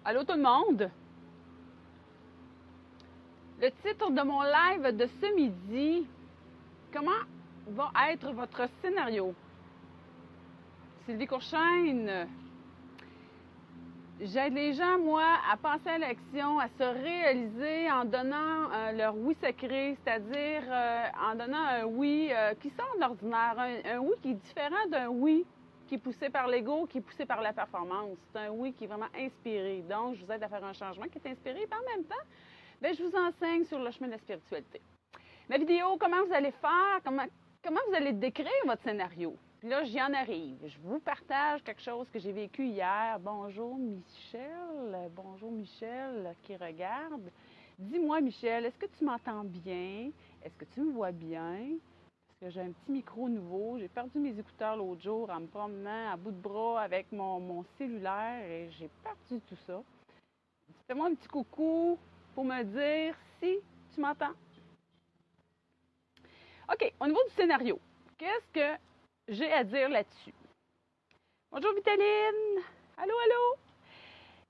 Allô tout le monde? Le titre de mon live de ce midi, comment va être votre scénario? Sylvie Courchaine, j'aide les gens, moi, à passer à l'action, à se réaliser en donnant leur oui secret, c'est-à-dire en donnant un oui qui sort de l'ordinaire, un oui qui est différent d'un oui qui est poussé par l'ego, qui est poussé par la performance. C'est un oui qui est vraiment inspiré. Donc, je vous aide à faire un changement qui est inspiré, puis en même temps, bien, je vous enseigne sur le chemin de la spiritualité. Ma vidéo, comment vous allez faire, comment vous allez décrire votre scénario. Puis là, j'y en arrive. Je vous partage quelque chose que j'ai vécu hier. Bonjour Michel qui regarde. Dis-moi Michel, est-ce que tu m'entends bien? Est-ce que tu me vois bien? Parce que j'ai un petit micro nouveau. J'ai perdu mes écouteurs l'autre jour en me promenant à bout de bras avec mon cellulaire et j'ai perdu tout ça. Fais-moi un petit coucou pour me dire si tu m'entends. OK, au niveau du scénario, qu'est-ce que j'ai à dire là-dessus? Bonjour Vitaline! Allô, allô!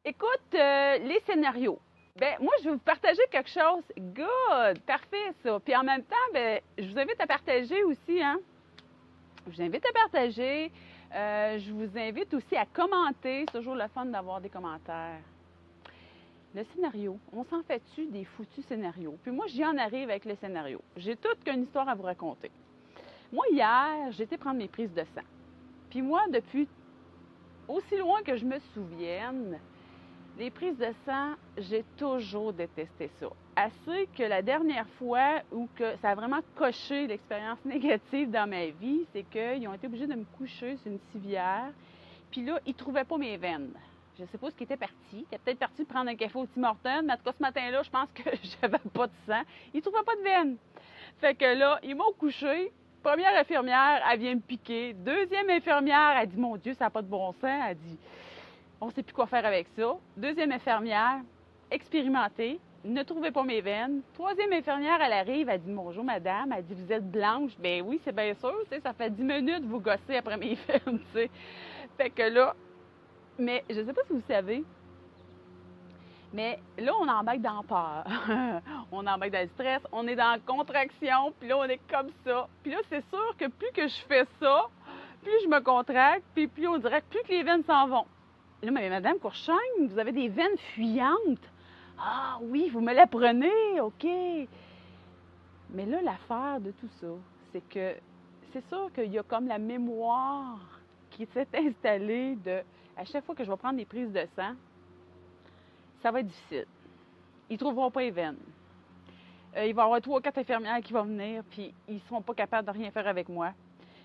Écoute, les scénarios. Ben, moi, je vais vous partager quelque chose. Good! Parfait, ça. Puis en même temps, ben, je vous invite à partager aussi, hein? Je vous invite à partager. Je vous invite aussi à commenter. C'est toujours le fun d'avoir des commentaires. Le scénario, on s'en fait-tu des foutus scénarios? Puis moi, j'y en arrive avec les scénarios. J'ai toute qu'une histoire à vous raconter. Moi, hier, j'étais prendre mes prises de sang. Puis moi, depuis aussi loin que je me souvienne, les prises de sang, j'ai toujours détesté ça. Assez que la dernière fois où que ça a vraiment coché l'expérience négative dans ma vie, c'est qu'ils ont été obligés de me coucher sur une civière. Puis là, ils ne trouvaient pas mes veines. Je ne sais pas ce qui était parti. Il était peut-être parti prendre un café au Tim Hortons, mais en tout cas, ce matin-là, je pense que j'avais pas de sang. Ils ne trouvaient pas de veines. Fait que là, ils m'ont couché. Première infirmière, elle vient me piquer. Deuxième infirmière, elle dit, mon Dieu, ça n'a pas de bon sens. Elle dit, on ne sait plus quoi faire avec ça. Deuxième infirmière, expérimentée, ne trouvait pas mes veines. Troisième infirmière, elle arrive, elle dit, bonjour madame. Elle dit, vous êtes blanche. Ben oui, c'est bien sûr, tu sais, ça fait 10 minutes que vous gossez après mes veines, tu sais. Fait que là, mais je ne sais pas si vous savez, mais là, on embarque dans la peur. On embarque dans le stress, on est dans la contraction, puis là, on est comme ça. Puis là, c'est sûr que plus que je fais ça, plus je me contracte, puis plus on dirait que plus que les veines s'en vont. Là, mais madame Courchaine, vous avez des veines fuyantes. Ah oui, vous me les prenez, OK. Mais là, l'affaire de tout ça, c'est que c'est sûr qu'il y a comme la mémoire qui s'est installée de, à chaque fois que je vais prendre des prises de sang, ça va être difficile. Ils ne trouveront pas les veines. Il va y avoir 3 ou 4 infirmières qui vont venir, puis ils ne seront pas capables de rien faire avec moi.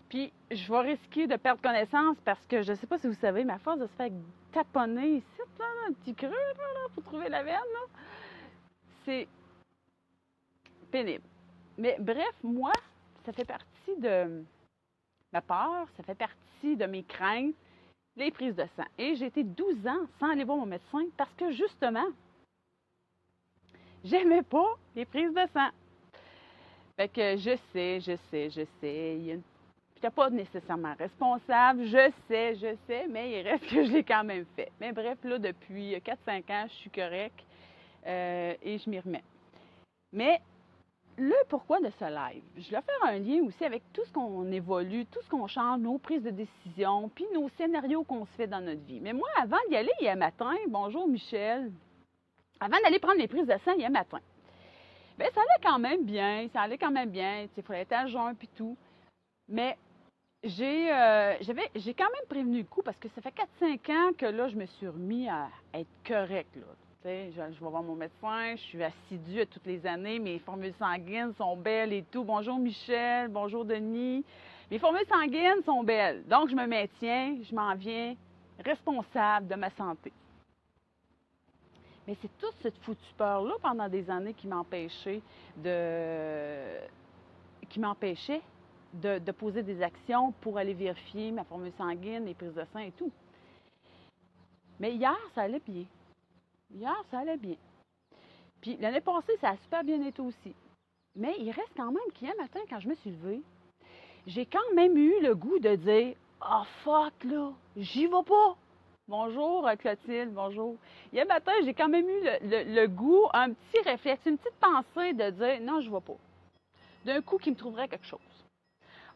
Puis je vais risquer de perdre connaissance parce que je ne sais pas si vous savez, mais à force de se faire taponner ici, là, un petit creux là, pour trouver la veine, là, c'est pénible. Mais bref, moi, ça fait partie de ma peur, ça fait partie de mes craintes, les prises de sang. Et j'ai été 12 ans sans aller voir mon médecin parce que justement, j'aimais pas les prises de sang. Fait que je sais, il y a une puis t'es pas nécessairement responsable, je sais, mais il reste que je l'ai quand même fait. Mais bref, là, depuis 4-5 ans, je suis correcte et je m'y remets. Mais le pourquoi de ce live, je vais faire un lien aussi avec tout ce qu'on évolue, tout ce qu'on change, nos prises de décision, puis nos scénarios qu'on se fait dans notre vie. Mais moi, avant d'y aller hier matin, bonjour Michel, avant d'aller prendre les prises de sang hier matin, bien, ça allait quand même bien, il fallait être à jeun puis tout. Mais j'ai quand même prévenu le coup parce que ça fait 4-5 ans que là, je me suis remis à être correcte, là. Tu sais, je vais voir mon médecin, je suis assidue à toutes les années, mes formules sanguines sont belles et tout. Bonjour Michel, bonjour Denis. Mes formules sanguines sont belles, donc je me maintiens, je m'en viens responsable de ma santé. Mais c'est toute cette foutue peur-là pendant des années qui m'empêchait de poser des actions pour aller vérifier ma formule sanguine, les prises de sang et tout. Mais hier, ça allait bien. Hier, ça allait bien. Puis l'année passée, ça a super bien été aussi. Mais il reste quand même qu'hier matin, quand je me suis levée, j'ai quand même eu le goût de dire « Ah, fuck, là, j'y vais pas. Bonjour, Clotilde, bonjour. Hier matin, j'ai quand même eu le goût, un petit réflexe, une petite pensée de dire non, je ne vais pas. D'un coup, qui me trouverait quelque chose.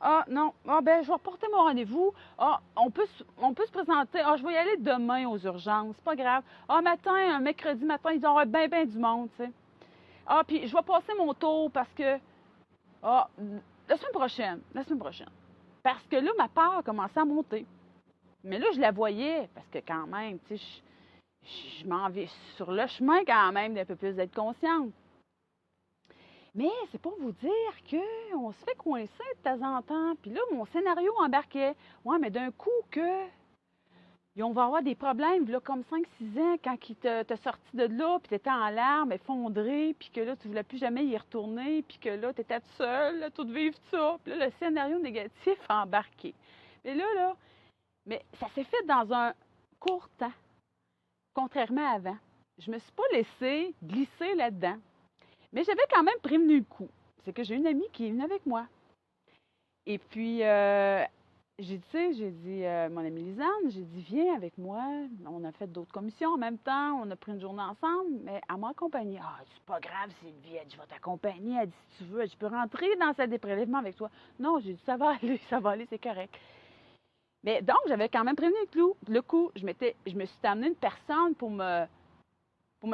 Ah, non, ah, ben, je vais reporter mon rendez-vous. Ah, on peut se présenter. Ah, je vais y aller demain aux urgences, c'est pas grave. Ah, matin, un mercredi matin, ils auront bien du monde, tu sais. Ah, puis je vais passer mon tour parce que, ah, la semaine prochaine. Parce que là, ma peur commençait à monter. Mais là, je la voyais, parce que quand même, tu sais, je m'en vais sur le chemin quand même d'un peu plus d'être consciente. Mais c'est pour vous dire qu'on se fait coincer de temps en temps. Puis là, mon scénario embarquait. Ouais, mais d'un coup que on va avoir des problèmes, là, comme 5-6 ans, quand il t'a sorti de là, puis t'étais en larmes, effondré, puis que là, tu voulais plus jamais y retourner, puis que là, t'étais toute seule, là, tout vivre ça. Puis là, le scénario négatif a embarqué. Mais là, mais ça s'est fait dans un court temps, contrairement à avant. Je me suis pas laissée glisser là-dedans. Mais j'avais quand même prévenu le coup. C'est que j'ai une amie qui est venue avec moi. Et puis, j'ai dit, mon amie Lisanne, j'ai dit, viens avec moi. On a fait d'autres commissions en même temps. On a pris une journée ensemble, mais elle m'a accompagnée. Ah, c'est pas grave, Sylvie. Elle dit, je vais t'accompagner. Elle dit, si tu veux, elle dit, je peux rentrer dans sa prélèvement avec toi. Non, j'ai dit, ça va aller, c'est correct. Mais donc, j'avais quand même prévenu le coup. Je me suis amené une personne pour me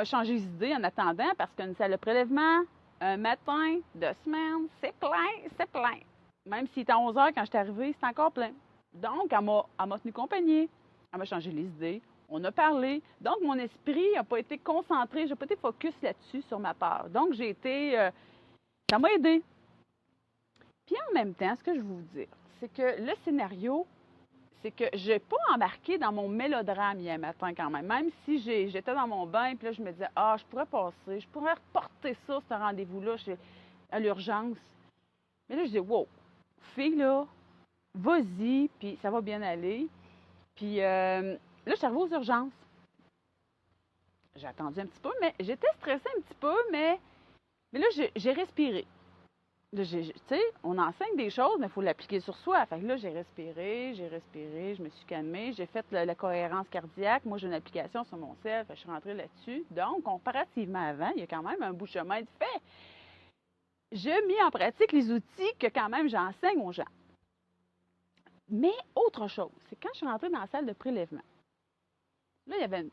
changer les idées en attendant, parce qu'une salle de prélèvement, un matin de semaine, c'est plein. Même s'il était à 11 heures quand je suis arrivée, c'est encore plein. Donc, elle m'a tenu compagnie. Elle m'a changé les idées. On a parlé. Donc, mon esprit n'a pas été concentré. Je n'ai pas été focus là-dessus sur ma part. Donc, ça m'a aidé. Puis en même temps, ce que je veux vous dire, c'est que le scénario, c'est que je n'ai pas embarqué dans mon mélodrame hier matin quand même. Même si j'étais dans mon bain, puis là, je me disais, ah, je pourrais passer, je pourrais reporter ça, ce rendez-vous-là, à l'urgence. Mais là, je dis, wow, fille, là, vas-y, puis ça va bien aller. Puis là, je suis arrivée aux urgences. J'ai attendu un petit peu, mais j'étais stressée un petit peu, mais là, j'ai respiré. Tu sais, on enseigne des choses, mais il faut l'appliquer sur soi. Fait que là, j'ai respiré, je me suis calmée, j'ai fait la cohérence cardiaque. Moi, j'ai une application sur mon cell, fait que je suis rentrée là-dessus. Donc, comparativement avant, il y a quand même un bout de chemin de fait. J'ai mis en pratique les outils que quand même j'enseigne aux gens. Mais autre chose, c'est quand je suis rentrée dans la salle de prélèvement. Là, il y avait une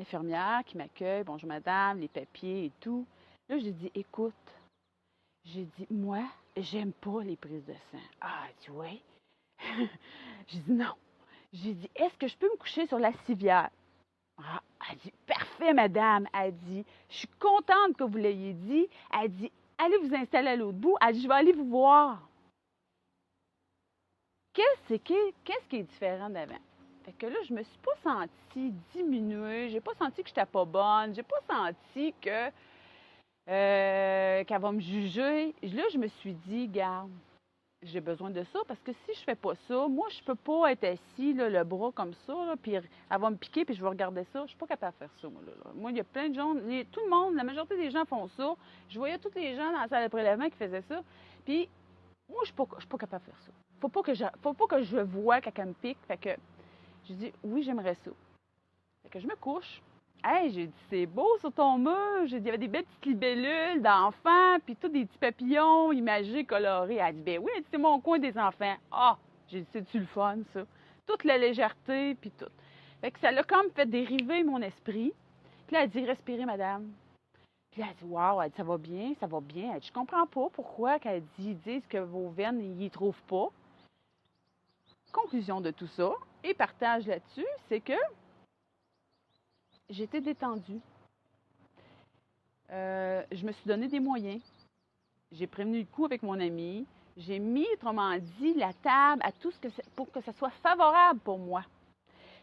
infirmière qui m'accueille, bonjour madame, les papiers et tout. Là, j'ai dit, écoute, j'ai dit, moi, j'aime pas les prises de sang. Ah, elle dit, oui. J'ai dit, non. J'ai dit, est-ce que je peux me coucher sur la civière? Ah, elle dit, parfait, madame. Elle dit, je suis contente que vous l'ayez dit. Elle dit, allez vous installer à l'autre bout. Elle dit, je vais aller vous voir. Qu'est-ce qui est différent d'avant? Fait que là, je me suis pas sentie diminuée. J'ai pas senti que j'étais pas bonne. J'ai pas senti qu'elle va me juger. Là, je me suis dit, garde, j'ai besoin de ça parce que si je fais pas ça, moi, je peux pas être assis, là, le bras comme ça, là, puis elle va me piquer, puis je vais regarder ça. Je suis pas capable de faire ça, moi. Là. Moi, il y a plein de gens, tout le monde, la majorité des gens font ça. Je voyais tous les gens dans la salle de prélèvement qui faisaient ça. Puis, moi, je suis pas capable de faire ça. Faut pas que je vois quelqu'un me pique. Fait que, je dis, oui, j'aimerais ça. Fait que je me couche. Hey, j'ai dit, c'est beau sur ton mur. J'ai dit, il y avait des belles petites libellules d'enfants, puis tous des petits papillons imagés, colorés. Elle dit, ben oui, c'est mon coin des enfants. Ah, j'ai dit, c'est-tu le fun, ça? Toute la légèreté, puis tout. Fait que ça l'a comme fait dériver mon esprit. Puis là, elle dit, respirez, madame. Puis là, elle dit, wow, elle dit, ça va bien, ça va bien. Elle dit, je comprends pas pourquoi qu'elle dit, ils disent que vos veines, ils y trouvent pas. Conclusion de tout ça, et partage là-dessus, c'est que j'étais détendue. Je me suis donné des moyens. J'ai prévenu le coup avec mon ami. J'ai mis, autrement dit, la table à tout pour que ça soit favorable pour moi.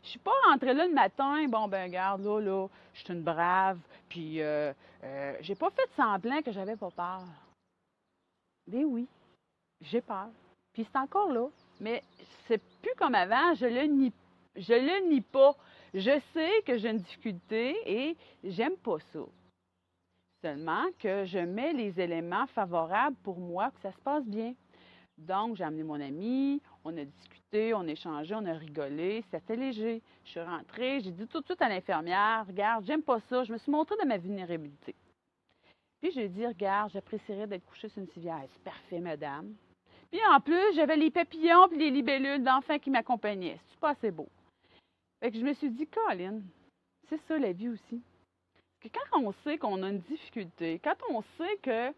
Je suis pas rentrée là le matin, bon, ben, regarde, là, je suis une brave, puis j'ai pas fait semblant que j'avais pas peur. Ben oui, j'ai peur. Puis c'est encore là. Mais c'est plus comme avant, je le nie pas. Je sais que j'ai une difficulté et j'aime pas ça. Seulement que je mets les éléments favorables pour moi, que ça se passe bien. Donc, j'ai amené mon ami, On a discuté, on a échangé, on a rigolé. C'était léger. Je suis rentrée, j'ai dit tout de suite à l'infirmière, regarde, j'aime pas ça. Je me suis montrée de ma vulnérabilité. Puis j'ai dit, regarde, j'apprécierais d'être couchée sur une civière. C'est parfait, madame. Puis en plus, j'avais les papillons puis les libellules d'enfants qui m'accompagnaient. C'est pas assez beau. Fait que je me suis dit, Colin, c'est ça la vie aussi. Parce que quand on sait qu'on a une difficulté, quand on sait que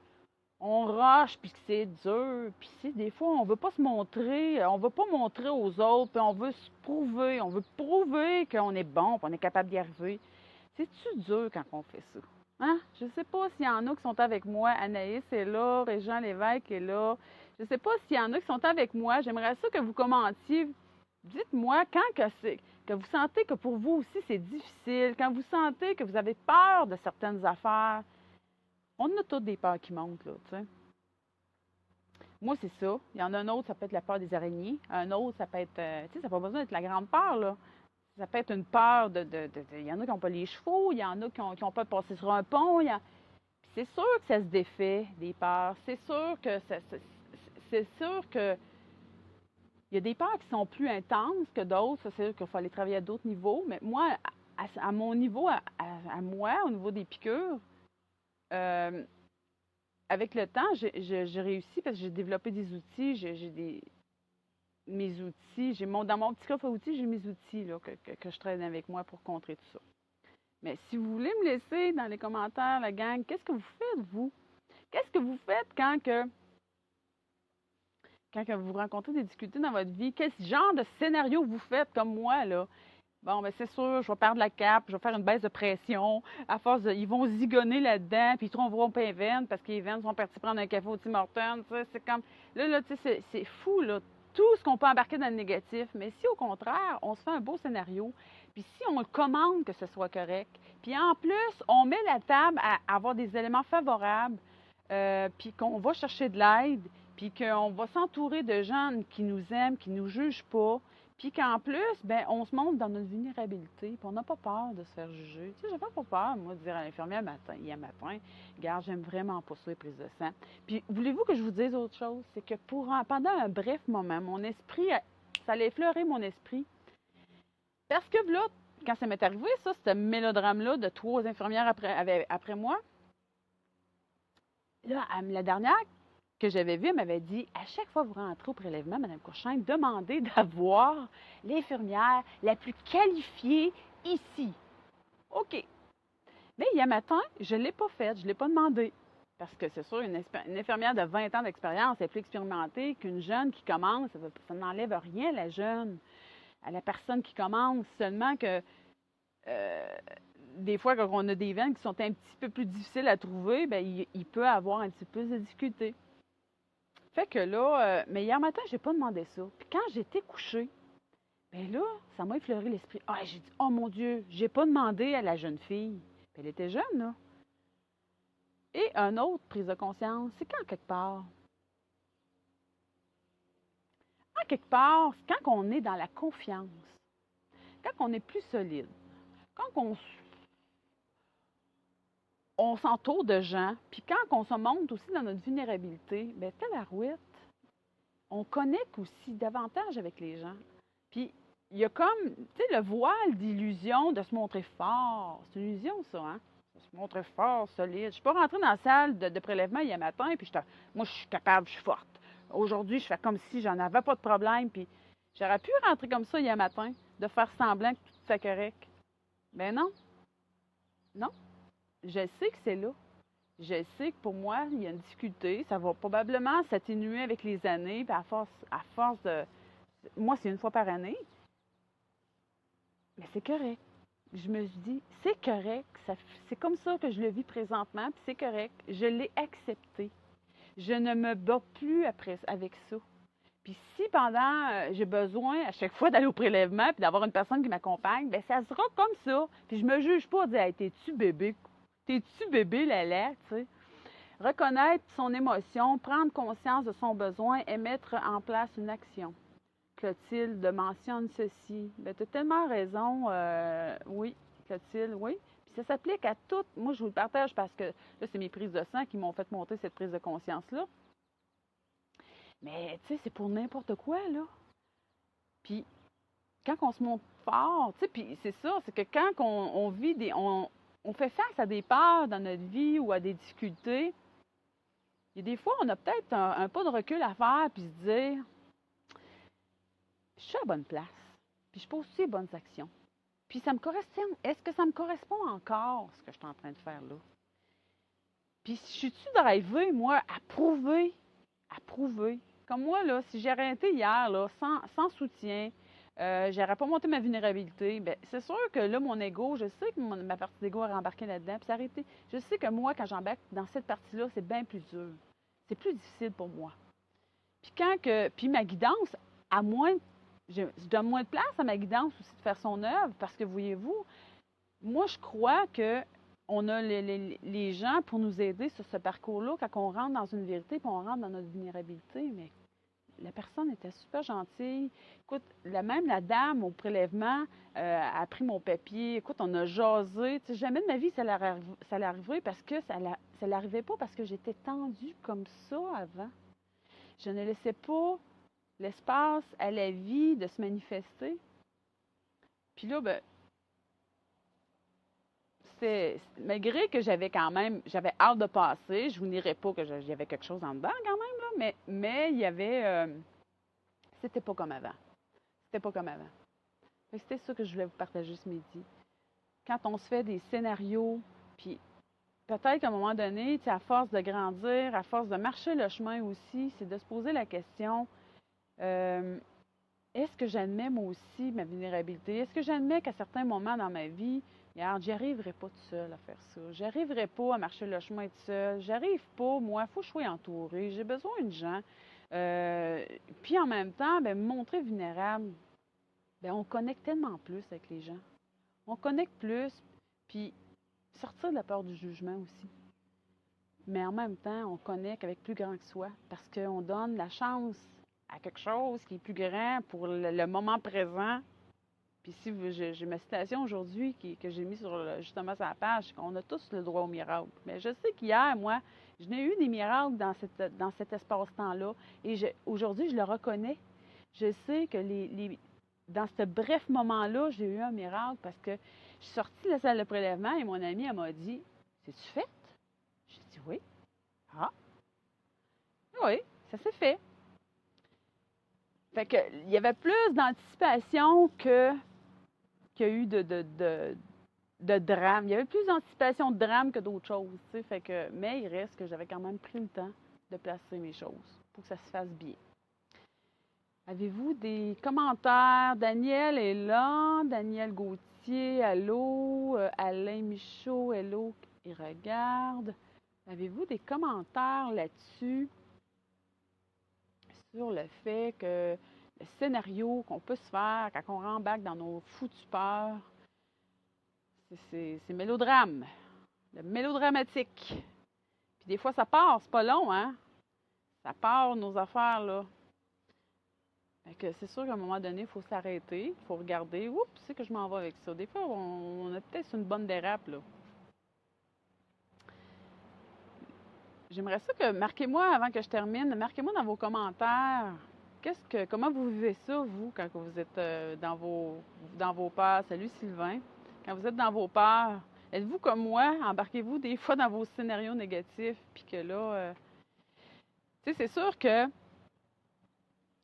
on rush puis que c'est dur, puis si des fois on veut pas se montrer, on veut pas montrer aux autres, puis on veut prouver qu'on est bon, qu'on est capable d'y arriver. C'est-tu dur quand on fait ça? Hein? Je sais pas s'il y en a qui sont avec moi. Anaïs est là, Régent Lévesque est là. Je sais pas s'il y en a qui sont avec moi. J'aimerais ça que vous commentiez. Dites-moi quand que vous sentez que pour vous aussi c'est difficile, quand vous sentez que vous avez peur de certaines affaires. On a toutes des peurs qui montent, là, tu sais. Moi, c'est ça. Il y en a un autre, ça peut être la peur des araignées. Un autre, ça peut être, tu sais, ça n'a pas besoin d'être la grande peur, là. Ça peut être une peur il y en a qui n'ont pas les chevaux, il y en a qui ont peur de passer sur un pont. C'est sûr que ça se défait, des peurs. C'est sûr que c'est sûr que il y a des peurs qui sont plus intenses que d'autres. Ça, c'est sûr qu'il faut aller travailler à d'autres niveaux. Mais moi, à mon niveau, à moi, au niveau des piqûres, euh, avec le temps, j'ai réussi parce que j'ai développé des outils, mes outils, dans mon petit coffre à outils, j'ai mes outils là, que je traîne avec moi pour contrer tout ça. Mais si vous voulez me laisser dans les commentaires, la gang, qu'est-ce que vous faites, vous? Qu'est-ce que vous faites quand que vous rencontrez des difficultés dans votre vie? Quel genre de scénario vous faites comme moi, là? Bon, ben c'est sûr, je vais perdre la cape, je vais faire une baisse de pression. À force ils vont zigonner là-dedans, puis ils trouveront pas un veine parce que les veines sont partis prendre un café au Tim Hortons. C'est comme, là, tu sais, c'est fou, là, tout ce qu'on peut embarquer dans le négatif. Mais si, au contraire, on se fait un beau scénario, puis si on le commande que ce soit correct, puis en plus, on met la table à avoir des éléments favorables, puis qu'on va chercher de l'aide, puis qu'on va s'entourer de gens qui nous aiment, qui nous jugent pas, puis qu'en plus, ben, on se montre dans notre vulnérabilité, puis on n'a pas peur de se faire juger. Tu sais, j'avais pas peur, moi, de dire à l'infirmière hier matin, regarde, j'aime vraiment pas ça, les prises de sang. Puis, voulez-vous que je vous dise autre chose? C'est que pendant un bref moment, mon esprit, ça allait effleurer mon esprit. Parce que là, quand ça m'est arrivé, ça, ce mélodrame-là de 3 infirmières après moi, là, la dernière que j'avais vue, elle m'avait dit, à chaque fois que vous rentrez au prélèvement, Mme Courchaine, demandez d'avoir l'infirmière la plus qualifiée ici. OK. Mais hier matin, je ne l'ai pas faite, je ne l'ai pas demandé. Parce que c'est sûr, une infirmière de 20 ans d'expérience est plus expérimentée qu'une jeune qui commence. Ça n'enlève rien, la jeune, à la personne qui commence. Seulement que des fois, quand on a des veines qui sont un petit peu plus difficiles à trouver, bien, il peut avoir un petit peu plus de difficultés. Fait que là, mais hier matin, j'ai pas demandé ça. Puis quand j'étais couchée, bien là, ça m'a effleuré l'esprit. Ah, j'ai dit, oh mon Dieu, j'ai pas demandé à la jeune fille. Puis elle était jeune, là. Et une autre prise de conscience, c'est quand quelque part. En quelque part, c'est quand on est dans la confiance, quand on est plus solide, quand on s'entoure de gens, puis quand on se montre aussi dans notre vulnérabilité, bien, tabarouette, on connecte aussi davantage avec les gens. Puis, il y a comme, tu sais, le voile d'illusion de se montrer fort. C'est une illusion, ça, hein? De se montrer fort, solide. Je ne suis pas rentrée dans la salle de prélèvement hier matin, puis moi, je suis capable, je suis forte. Aujourd'hui, je fais comme si j'en avais pas de problème, puis j'aurais pu rentrer comme ça hier matin, de faire semblant que tout était correct. Ben non, non. Je sais que c'est là. Je sais que pour moi, il y a une difficulté. Ça va probablement s'atténuer avec les années, puis à force de... Moi, c'est une fois par année. Mais c'est correct. Je me suis dit, c'est correct. C'est comme ça que je le vis présentement, puis c'est correct. Je l'ai accepté. Je ne me bats plus après avec ça. Puis si pendant, j'ai besoin à chaque fois d'aller au prélèvement puis d'avoir une personne qui m'accompagne, bien, ça sera comme ça. Puis je me juge pas de dire, hey, t'es-tu bébé? T'es-tu bébé, Lala? Tu sais. Reconnaître son émotion, prendre conscience de son besoin et mettre en place une action. Clotilde mentionne ceci. Bien, tu as tellement raison. Oui, Clotilde, oui. Puis ça s'applique à toutes. Moi, je vous le partage parce que là, c'est mes prises de sang qui m'ont fait monter cette prise de conscience-là. Mais, tu sais, c'est pour n'importe quoi, là. Puis, quand on se montre fort, tu sais, puis c'est ça, c'est que quand on vit on fait face à des peurs dans notre vie ou à des difficultés, il y a des fois, on a peut-être un pas de recul à faire, puis se dire, je suis à la bonne place, puis je pose aussi les bonnes actions. Puis ça me correspond. Est-ce que ça me correspond encore, ce que je suis en train de faire là? Puis je suis-tu drivé, moi, à prouver. Comme moi, là, si j'ai arrêté hier, là, sans soutien, j'aurais pas monté ma vulnérabilité, bien, c'est sûr que là, mon ego, je sais que ma partie d'ego a rembarqué là-dedans, puis c'est arrêté. Je sais que moi, quand j'embarque dans cette partie-là, c'est bien plus dur. C'est plus difficile pour moi. Puis ma guidance, à moins, je donne moins de place à ma guidance aussi de faire son œuvre, parce que voyez-vous, moi, je crois que on a les gens pour nous aider sur ce parcours-là quand on rentre dans une vérité puis on rentre dans notre vulnérabilité. Mais la personne était super gentille. Écoute, même la dame au prélèvement a pris mon papier. Écoute, on a jasé. Tu sais, jamais de ma vie ça allait arriver parce que ça n'arrivait pas parce que j'étais tendue comme ça avant. Je ne laissais pas l'espace à la vie de se manifester. Puis là, ben, malgré que j'avais hâte de passer, je vous dirais pas que j'y avait quelque chose en dedans quand même, là, mais il y avait, c'était pas comme avant. C'était pas comme avant. C'était ça que je voulais vous partager ce midi. Quand on se fait des scénarios, puis peut-être qu'à un moment donné, à force de grandir, à force de marcher le chemin aussi, c'est de se poser la question, euh, est-ce que j'admets moi aussi ma vulnérabilité? Est-ce que j'admets qu'à certains moments dans ma vie, regarde, j'y arriverai pas tout seul à faire ça. J'arriverai pas à marcher le chemin tout seul. J'arrive pas, moi, il faut que je sois entourée. J'ai besoin de gens. Euh, Puis en même temps, ben, me montrer vulnérable, ben, on connecte tellement plus avec les gens. On connecte plus, puis sortir de la peur du jugement aussi. Mais en même temps, on connecte avec plus grand que soi parce qu'on donne la chance à quelque chose qui est plus grand pour le moment présent. Puis si j'ai ma citation aujourd'hui que j'ai mis justement sur la page, qu'on a tous le droit au miracle. Mais je sais qu'hier, moi, je n'ai eu des miracles dans cet espace-temps-là. Et aujourd'hui, je le reconnais. Je sais que dans ce bref moment-là, j'ai eu un miracle parce que je suis sortie de la salle de prélèvement et mon amie, elle m'a dit, c'est-tu fait? J'ai dit oui. Ah, oui, ça s'est fait. Fait que, il y avait plus d'anticipation qu'il y a eu de drame. Il y avait plus d'anticipation de drame que d'autres choses. Fait que, mais il reste que j'avais quand même pris le temps de placer mes choses pour que ça se fasse bien. Avez-vous des commentaires? Daniel est là. Daniel Gauthier, allô. Alain Michaud, hello. Il regarde. Avez-vous des commentaires là-dessus sur le fait que le scénario qu'on peut se faire quand on rembarque dans nos foutues peurs, c'est mélodrame, le mélodramatique. Puis des fois, ça part, c'est pas long, hein? Ça part, nos affaires, là. Fait que c'est sûr qu'à un moment donné, il faut s'arrêter, il faut regarder. Oups, c'est que je m'en vais avec ça. Des fois, on a peut-être une bonne dérape, là. J'aimerais ça que, marquez-moi avant que je termine, marquez-moi dans vos commentaires, comment vous vivez ça, vous, quand vous êtes dans vos peurs. Salut Sylvain. Quand vous êtes dans vos peurs, êtes-vous comme moi? Embarquez-vous des fois dans vos scénarios négatifs, puis que là, tu sais, c'est sûr,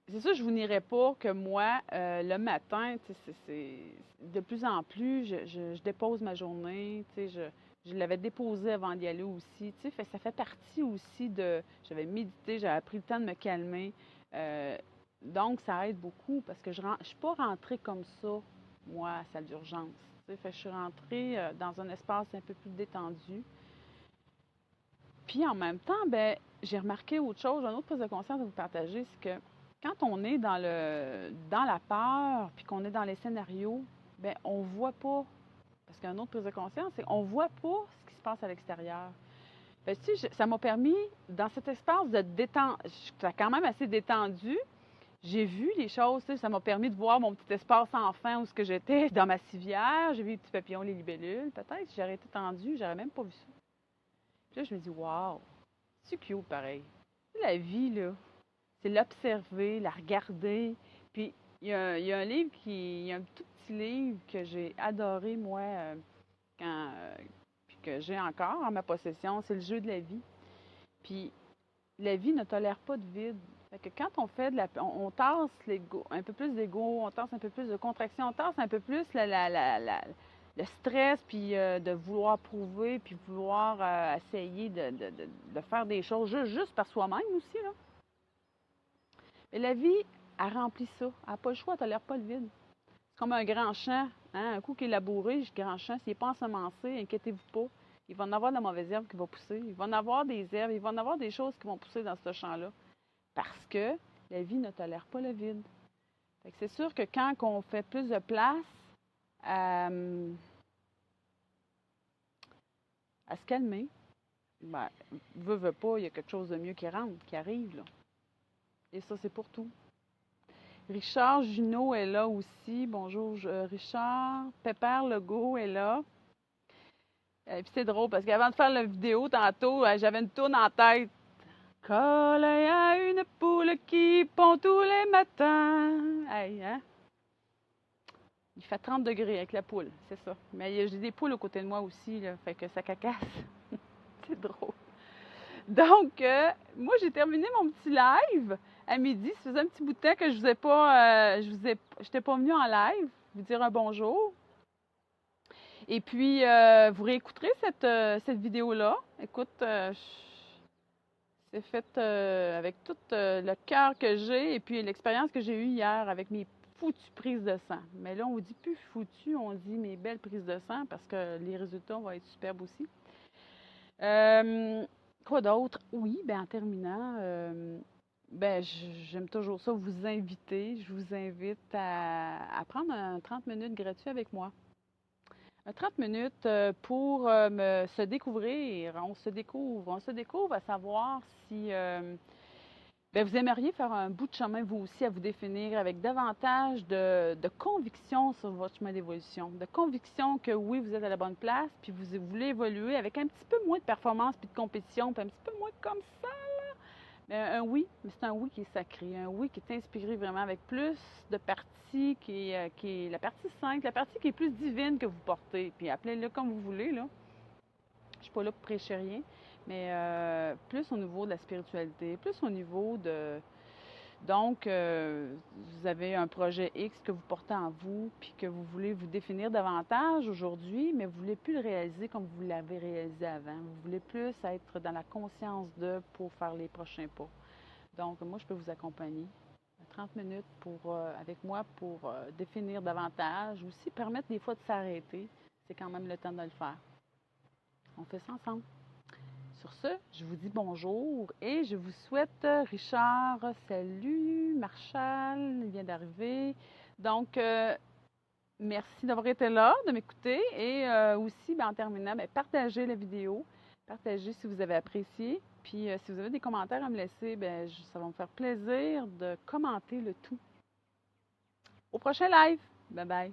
je vous n'irai pas que moi, le matin, tu sais, de plus en plus, je dépose ma journée, tu sais, je l'avais déposée avant d'y aller aussi, tu sais, ça fait partie aussi j'avais médité, j'avais pris le temps de me calmer, donc ça aide beaucoup parce que je ne suis pas rentrée comme ça, moi, à la salle d'urgence, tu sais, je suis rentrée dans un espace un peu plus détendu. Puis en même temps, ben, j'ai remarqué autre chose, une autre prise de conscience à vous partager, c'est que quand on est dans la peur, puis qu'on est dans les scénarios, ben on voit pas, parce qu'une autre prise de conscience, c'est qu'on voit pas ce qui se passe à l'extérieur. Ben, tu sais, ça m'a permis, dans cet espace de détente, j'étais quand même assez détendu, j'ai vu les choses, tu sais, ça m'a permis de voir mon petit espace enfant où ce que j'étais, dans ma civière, j'ai vu les petits papillons, les libellules, peut-être, si j'aurais été tendue, j'aurais même pas vu ça. Puis là, je me dis, waouh, c'est cute pareil. La vie, là, c'est l'observer, la regarder. Puis, il il y a un livre il y a un tout petit livre que j'ai adoré, moi, quand, puis que j'ai encore en ma possession, c'est Le jeu de la vie. Puis la vie ne tolère pas de vide. Fait que quand on fait on tasse un peu plus d'ego, on tasse un peu plus de contraction, on tasse un peu plus le stress, puis de vouloir prouver, puis vouloir essayer de faire des choses juste par soi-même aussi, là. Mais la vie, elle remplit ça. Elle n'a pas le choix, elle ne tolère pas le vide. C'est comme un grand champ. Hein? Un coup qui est labouré, ce grand champ, s'il n'est pas ensemencé, inquiétez-vous pas. Il va en avoir de la mauvaise herbe qui va pousser. Il va en avoir des herbes, il va en avoir des choses qui vont pousser dans ce champ-là. Parce que la vie ne tolère pas le vide. Fait que c'est sûr que quand on fait plus de place à se calmer, ben, veut pas, il y a quelque chose de mieux qui rentre, qui arrive, là. Et ça, c'est pour tout. Richard Junot est là aussi. Bonjour, Richard. Pépère Legault est là. Puis c'est drôle parce qu'avant de faire la vidéo tantôt, j'avais une tourne en tête. Colle à une poule qui pond tous les matins. Hey, hein? Il fait 30 degrés avec la poule, c'est ça. Mais j'ai des poules aux côtés de moi aussi, là, fait que ça cacasse. C'est drôle. Donc, moi, j'ai terminé mon petit live à midi. Ça faisait un petit bout de temps que je vous ai pas, j'étais pas venue en live, vous dire un bonjour. Et puis, vous réécouterez cette vidéo-là. Écoute, c'est fait avec tout le cœur que j'ai et puis l'expérience que j'ai eue hier avec mes foutues prises de sang. Mais là, on dit plus foutues, on dit mes belles prises de sang parce que les résultats vont être superbes aussi. Quoi d'autre? Oui, ben en terminant, ben j'aime toujours ça, vous inviter. Je vous invite à prendre un 30 minutes gratuit avec moi. 30 minutes pour se découvrir. On se découvre à savoir si ben, vous aimeriez faire un bout de chemin, vous aussi, à vous définir avec davantage de conviction sur votre chemin d'évolution. De conviction que oui, vous êtes à la bonne place, puis vous voulez évoluer avec un petit peu moins de performance puis de compétition, puis un petit peu moins comme ça. Mais un oui, mais c'est un oui qui est sacré, un oui qui est inspiré vraiment avec plus de parties, qui est la partie 5, la partie qui est plus divine que vous portez. Puis appelez-le comme vous voulez, là. Je suis pas là pour prêcher rien, mais plus au niveau de la spiritualité, plus au niveau de... Donc, vous avez un projet X que vous portez en vous, puis que vous voulez vous définir davantage aujourd'hui, mais vous ne voulez plus le réaliser comme vous l'avez réalisé avant. Vous voulez plus être dans la conscience de pour faire les prochains pas. Donc, moi, je peux vous accompagner. 30 minutes avec moi pour définir davantage, aussi permettre des fois de s'arrêter. C'est quand même le temps de le faire. On fait ça ensemble. Sur ce, je vous dis bonjour et je vous souhaite, Richard, salut, Marshall, il vient d'arriver. Donc, merci d'avoir été là, de m'écouter et aussi, ben, en terminant, ben, partagez la vidéo, partagez si vous avez apprécié. Puis, si vous avez des commentaires à me laisser, ben, ça va me faire plaisir de commenter le tout. Au prochain live. Bye bye.